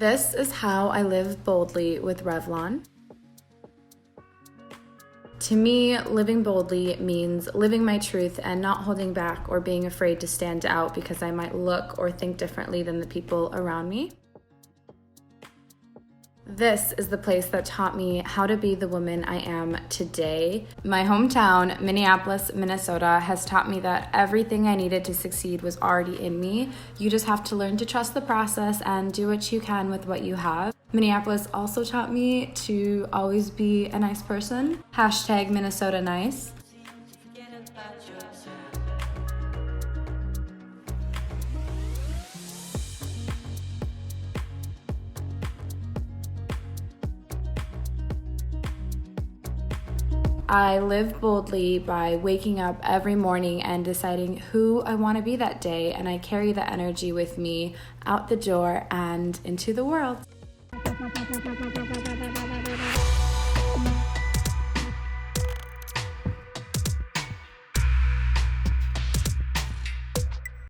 This is how I live boldly with Revlon. To me, living boldly means living my truth and not holding back or being afraid to stand out because I might look or think differently than the people around me. This is the place that taught me how to be the woman I am today. My hometown, Minneapolis, Minnesota, has taught me that everything I needed to succeed was already in me. You just have to learn to trust the process and do what you can with what you have. Minneapolis also taught me to always be a nice person. Hashtag Minnesota nice. I live boldly by waking up every morning and deciding who I want to be that day, and I carry the energy with me out the door and into the world.